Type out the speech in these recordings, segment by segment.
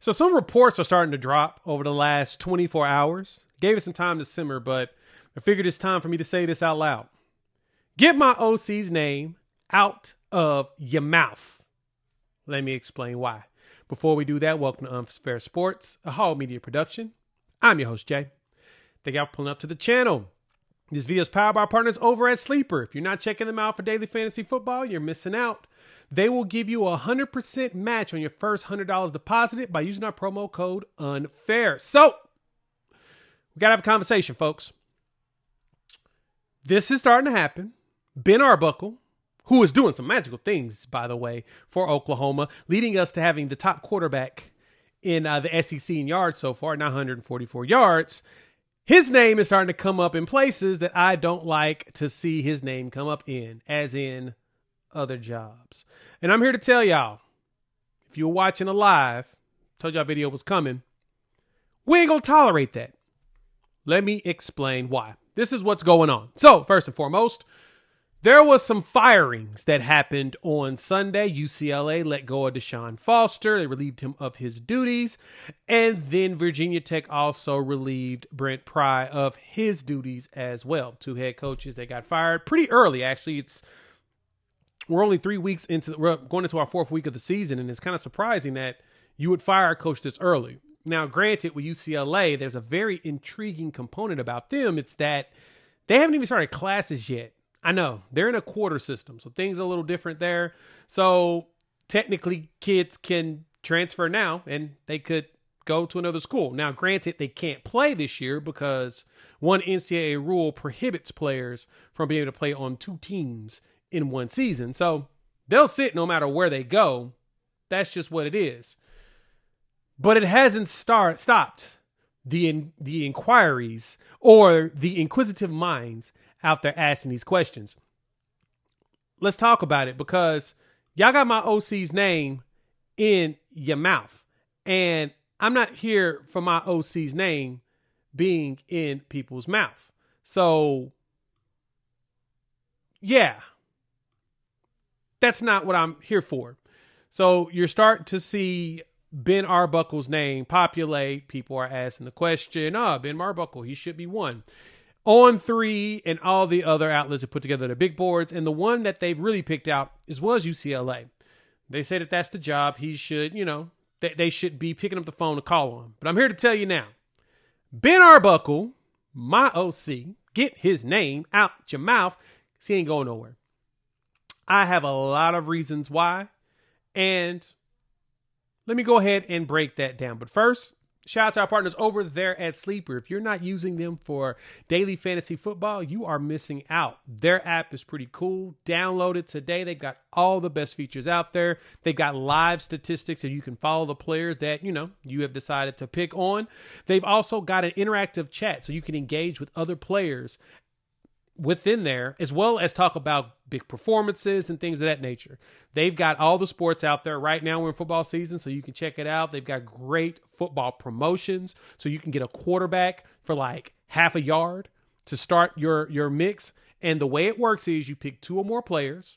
So some reports are starting to drop over the last 24 hours. Gave it some time to simmer, but I figured it's time for me to say this out loud. Get my OC's name out of your mouth. Let me explain why. Before we do that, welcome to Unfair Sports, a Hall Media production. I'm your host, Jay. Thank you for pulling up to the channel. This video is powered by our partners over at Sleeper. If you're not checking them out for daily fantasy football, you're missing out. They will give you a 100% match on your first $100 deposited by using our promo code UNFAIR. So, we got to have a conversation, folks. This is starting to happen. Ben Arbuckle, who is doing some magical things, by the way, for Oklahoma, leading us to having the top quarterback in the SEC in yards so far, 944 yards. His name is starting to come up in places that I don't like to see his name come up in, as in other jobs. And I'm here to tell y'all, if you were watching a live, told y'all video was coming, we ain't gonna tolerate that. Let me explain why. This is what's going on. So, first and foremost, there was some firings that happened on Sunday. UCLA let go of Deshaun Foster. They relieved him of his duties. And then Virginia Tech also relieved Brent Pry of his duties as well. Two head coaches that got fired pretty early. Actually, we're only 3 weeks we're going into our fourth week of the season. And it's kind of surprising that you would fire a coach this early. Now, granted, with UCLA, there's a very intriguing component about them. It's that they haven't even started classes yet. I know, they're in a quarter system, so things are a little different there. So technically, kids can transfer now, and they could go to another school. Now, granted, they can't play this year because one NCAA rule prohibits players from being able to play on two teams in one season. So they'll sit no matter where they go. That's just what it is. But it hasn't stopped the inquiries or the inquisitive minds out there asking these questions. Let's talk about it because y'all got my OC's name in your mouth. And I'm not here for my OC's name being in people's mouth. So, yeah, that's not what I'm here for. So you're starting to see Ben Arbuckle's name populate. People are asking the question, Ben Arbuckle, he should be one. On3 and all the other outlets have put together the big boards, and the one that they've really picked out was UCLA. They say that that's the job. He should, they should be picking up the phone to call on him. But I'm here to tell you now, Ben Arbuckle, my OC, get his name out your mouth, because he ain't going nowhere. I have a lot of reasons why, and let me go ahead and break that down. But first, shout out to our partners over there at Sleeper. If you're not using them for daily fantasy football, you are missing out. Their app is pretty cool. Download it today. They've got all the best features out there. They've got live statistics so you can follow the players that, you have decided to pick on. They've also got an interactive chat so you can engage with other players within there, as well as talk about big performances and things of that nature. They've got all the sports out there. Right now we're in football season, so you can check it out. They've got great football promotions, so you can get a quarterback for like half a yard to start your mix. And the way it works is you pick two or more players.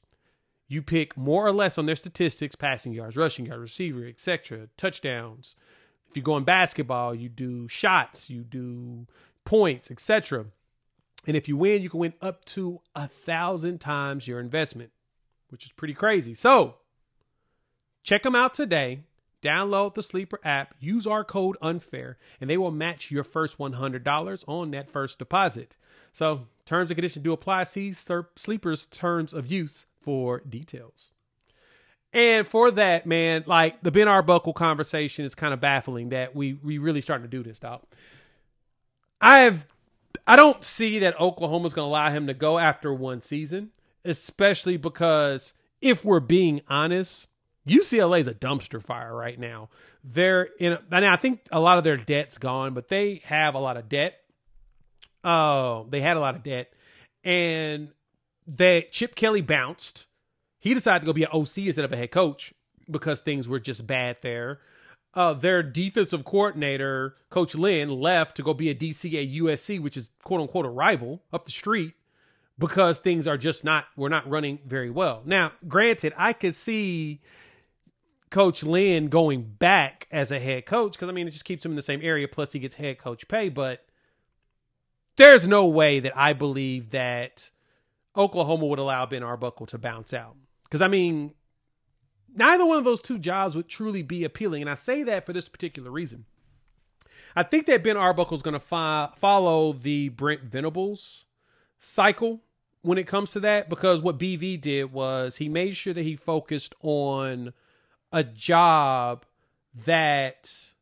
You pick more or less on their statistics, passing yards, rushing yards, receiver, etc., touchdowns. If you go in basketball, you do shots, you do points, etc. And if you win, you can win up to 1,000 times your investment, which is pretty crazy. So check them out today. Download the Sleeper app. Use our code UNFAIR, and they will match your first $100 on that first deposit. So terms and conditions do apply. See Sleeper's terms of use for details. And for that, man, like the Ben Arbuckle conversation is kind of baffling that we really starting to do this, dog. I don't see that Oklahoma's going to allow him to go after one season, especially because if we're being honest, UCLA is a dumpster fire right now. I think a lot of their debt's gone, but they have a lot of debt. They had a lot of debt, and Chip Kelly bounced. He decided to go be an OC instead of a head coach because things were just bad there. Their defensive coordinator, Coach Lynn, left to go be a DC at USC, which is quote unquote a rival up the street, because things are just we're not running very well. Now, granted, I could see Coach Lynn going back as a head coach because, I mean, it just keeps him in the same area. Plus, he gets head coach pay. But there's no way that I believe that Oklahoma would allow Ben Arbuckle to bounce out. Because, I mean, neither one of those two jobs would truly be appealing. And I say that for this particular reason. I think that Ben Arbuckle is going to follow the Brent Venables cycle when it comes to that, because what BV did was he made sure that he focused on a job that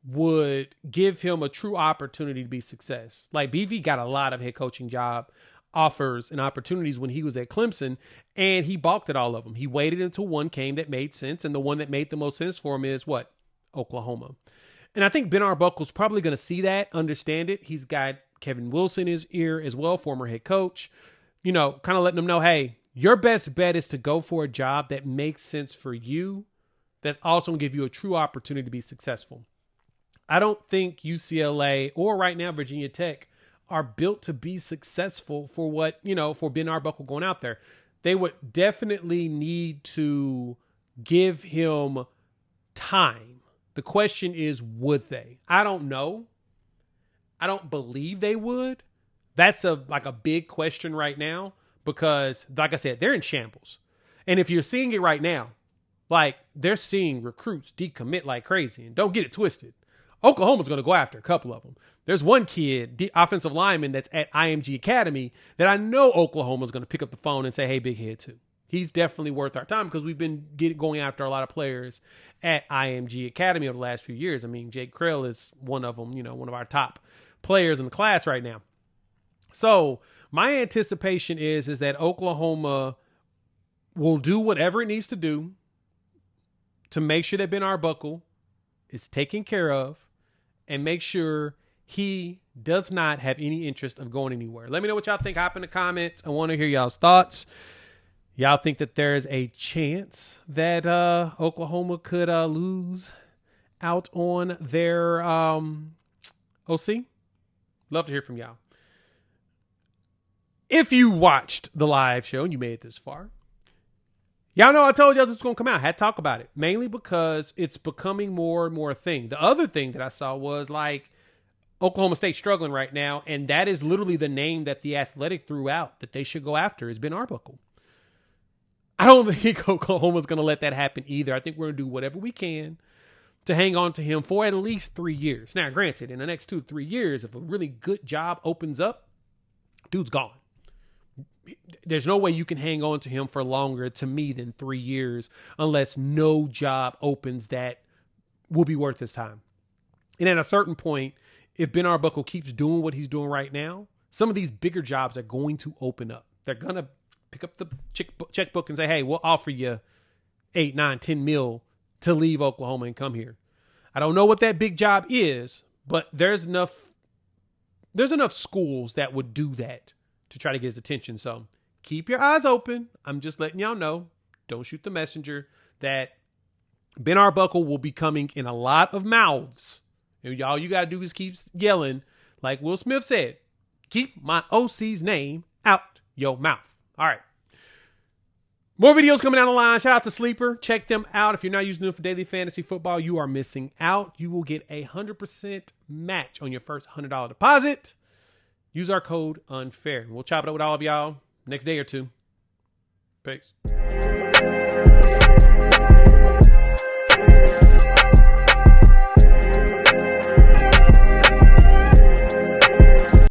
would give him a true opportunity to be success. Like, BV got a lot of head coaching job offers and opportunities when he was at Clemson, and he balked at all of them. He waited until one came that made sense, and the one that made the most sense for him is what? Oklahoma. And I think Ben Arbuckle's probably going to see that, understand it. He's got Kevin Wilson in his ear as well, former head coach, you know, kind of letting them know, hey, your best bet is to go for a job that makes sense for you, that's also going to give you a true opportunity to be successful. I don't think UCLA or right now Virginia Tech are built to be successful for what, you know, for Ben Arbuckle going out there. They would definitely need to give him time. The question is, would they? I don't know. I don't believe they would. That's a big question right now because, like I said, they're in shambles. And if you're seeing it right now, like, they're seeing recruits decommit like crazy. And don't get it twisted. Oklahoma's going to go after a couple of them. There's one kid, the offensive lineman that's at IMG Academy, that I know Oklahoma's going to pick up the phone and say, hey, big head too. He's definitely worth our time because we've been going after a lot of players at IMG Academy over the last few years. I mean, Jake Krell is one of them, you know, one of our top players in the class right now. So my anticipation is that Oklahoma will do whatever it needs to do to make sure that Ben Arbuckle is taken care of and make sure he does not have any interest of going anywhere. Let me know what y'all think. Hop in the comments. I want to hear y'all's thoughts. Y'all think that there's a chance that Oklahoma could lose out on their OC? Love to hear from y'all. If you watched the live show and you made it this far, y'all know I told y'all this was going to come out. I had to talk about it, mainly because it's becoming more and more a thing. The other thing that I saw was, like, Oklahoma State struggling right now, and that is literally the name that The Athletic threw out that they should go after is Ben Arbuckle. I don't think Oklahoma's going to let that happen either. I think we're going to do whatever we can to hang on to him for at least 3 years. Now, granted, in the next 2-3 years, if a really good job opens up, dude's gone. There's no way you can hang on to him for longer, to me, than 3 years unless no job opens that will be worth his time. And at a certain point, if Ben Arbuckle keeps doing what he's doing right now, some of these bigger jobs are going to open up. They're going to pick up the checkbook and say, hey, we'll offer you 8, 9, 10 mil to leave Oklahoma and come here. I don't know what that big job is, but there's enough schools that would do that to try to get his attention. So keep your eyes open. I'm just letting y'all know, don't shoot the messenger, that Ben Arbuckle will be coming in a lot of mouths. And all you got to do is keep yelling, like Will Smith said, keep my OC's name out your mouth. All right. More videos coming down the line. Shout out to Sleeper. Check them out. If you're not using them for daily fantasy football, you are missing out. You will get 100% match on your first $100 deposit. Use our code UNFAIR. We'll chop it up with all of y'all next day or two. Peace.